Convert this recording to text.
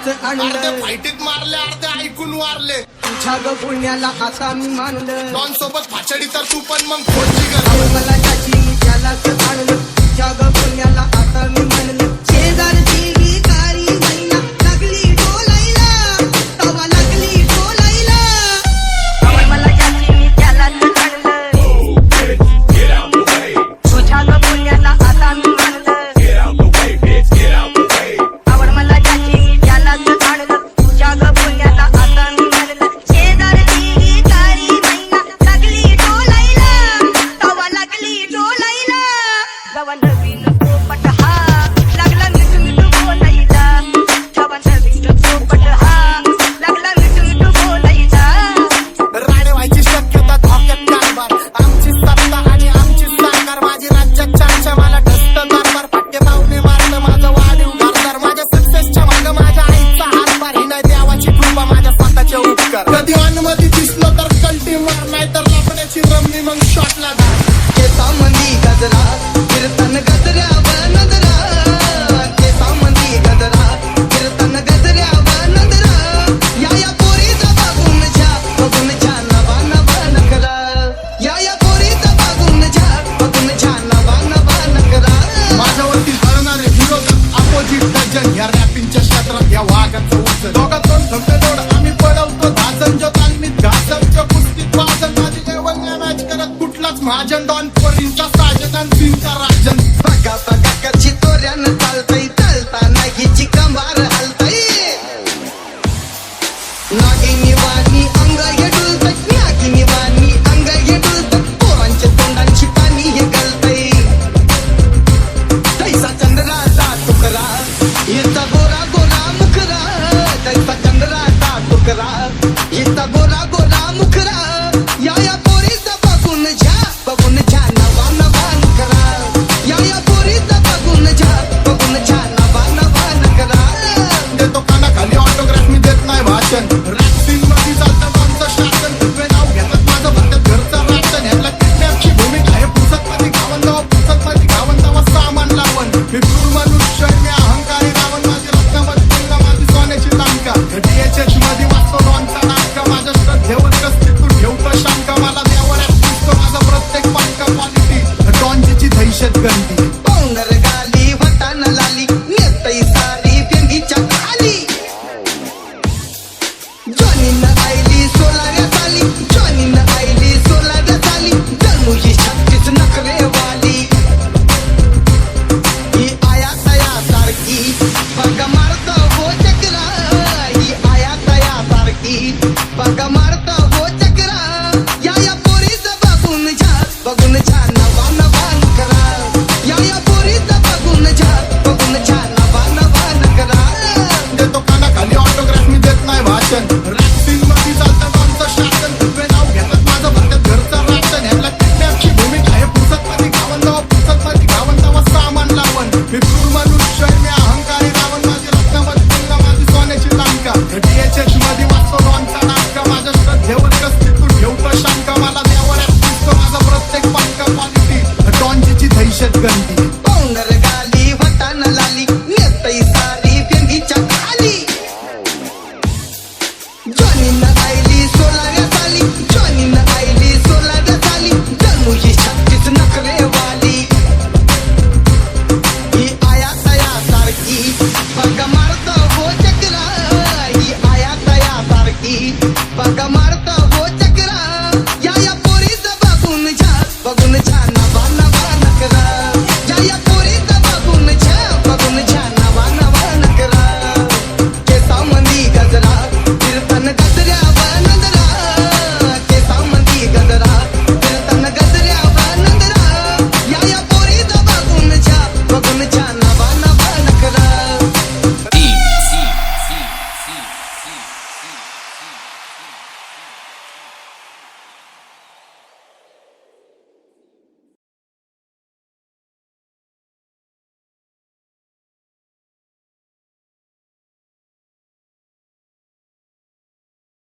त्यालाच आणलं, फाईटीत मारले अर्धे ऐकून वारले, तुझ्या ग पुण्याला आता मी मानलं, डॉन सोबत फाचडी तर तू पण मग खोडची ग, मला त्याची मी त्यालाच आणलं, तुझ्या ग पुण्याला आता मी मानलं, शेजारची भिकारी महिला लागली डोलायला, तवा लागली डोलायला, मला त्याची मी त्यालाच आणलं, तुझ्या ग पुण्याला आता मी मानलं, आवड मला त्याची मी त्यालाच आणलं, तुझ्या ग पुण्याला आता मी मानलं, शेजारची भिकारी महिला लागली डोलायला, तवा लागली डोलायला, जवा नवीन पोपट हा लागला मिठू मिठू बोलायचा, जवा नवीन पोपट हा लागला मिठू मिठू बोलायचा, राणे व्हायची शक्यता धोक्यात कारभार, आमची सत्ता आणि आमची सरकार, माझी राज्यात चर्चा मला ठसत कारभार, पट्टे पाहुणे मारलं माझं वाढीव घरदार, माझ्या सक्सेसच्या मागं माझ्या आईचा हातभार, ही नाही देवाची कृपा माझ्या स्वतःचे उपकार, कधी अनमती दिसलं तर कल्टी मार, नाही तर लपण्याची रमणी मग शॉटला धार, केसामंदी गजरा कीर्तन गजऱ्यावर नजरा, केसामंदी गजरा कीर्तन गजऱ्यावर नजरा, या पोरीचा बघून छा नवा नवा नखरा, या पोरीचा बघून छा नवा नवा नखरा, माझ्यावरती धरणारे विरोधक अपोजिट डझन, या रॅपिंगच्या क्षेत्रात या वाघाचं उचल, दोघात दोन धोड आम्ही पडवतो धाजन, जो तालमीत घासमच्या कुस्तीत वाजन, माझी लेवल नाही मॅच करत कुठलाच महाजन, डॉन पोरींचा साजन आणि तीनचा राजन, बघा बघा कशी तोऱ्यानं चालतय, चालताना हिची कंबार हलतय, नागिनी वाणी अंग हे डुलतय, नागिनी वाणी अंग हे डुलतय, पोरांच्या तोंडांची पाणी हे गलतय, तैसा चंद्राचा तुकरा हिचा गोरा गोरा मुखरा, तैसा चंद्राचा तुकरा हिचा गोरा गोरा मुखरा, या पोरीचा बघून छा नवा नवा नखरा, या पोरीचा बघून छा नवा नवा नखरा, देतो कानाखाली ऑटोग्राफ मी देत नाही भाषण, रॅप सीन मध्ये चालतं आमचं शासन, तुझे नाव घेतात माझं म्हणतात घरचं राशन, ह्याला किडनॅपची भूमिका आहे, पुसत मध्ये घावन जावा, पुसत मध्ये घावन जावा, सामान लावण, मी क्रूर मनुष्य मी अहंकारी रावण, माझी रत्नामध्ये तुलना माझी सोन्याची लंका, DHH मध्ये वाचतो डॉनचा नाटका, माझ्या श्रद्धेवर कसली तू ठेवतो शंका, मला देवर दिसतो माझा प्रत्येक पालका क्वालिटी, डॉनची दहशत गंदी, पावडर गाली वटान लाली नेतई सारी पेंडीच्या खाली, जॉनीनं आयली 16व्या साली, जॉनीनं आयली 16व्या साली, जणू ही 36 नखरेवाली, ही आया तया सारखी बघा मारत हो चक्रा, ही आया तया सारखी बघा मारत हो चक्रा, या पोरीचं बघून छा नवा नवा नखरा, या पोरीचं बघून छा नवा नवा नखरा, देतो कानाखाली ऑटोग्राफ मी देत नाही भाषण, रॅप सीन मध्ये चालतं आमचं शासन, तुझे नाव घेतात माझं म्हणतात घरचं राशन, ह्याला किडनॅपची भूमिका आहे, पुसत मध्ये घावन जावा, पुसत मध्ये घावन जावा, सामान लावण, मी क्रूर मनुष्य मी अहंकारी रावण, माझी रत्नामध्ये तुलना माझी सोन्याची लंका, DHH मध्ये वाचतो डॉनचा नाटका, माझ्या श्रद्धेवर कसली तू ठेवतो शंका, मला देवर दिसतो माझा प्रत्येक पालका क्वालिटी, डॉनची दहशत गंदी, पावडर गाली वटान लाली नेतई सारी पेंडीच्या खाली, जॉनीनं आयली 16व्या साली, जॉनीनं आयली 16व्या साली, जणू ही 36 नखरेवाली, ही आया तया सारखी बघा मारत हो चक्रा, ही आया तया सारखी बघा मारत हो चक्रा, या पोरीचं बघून छा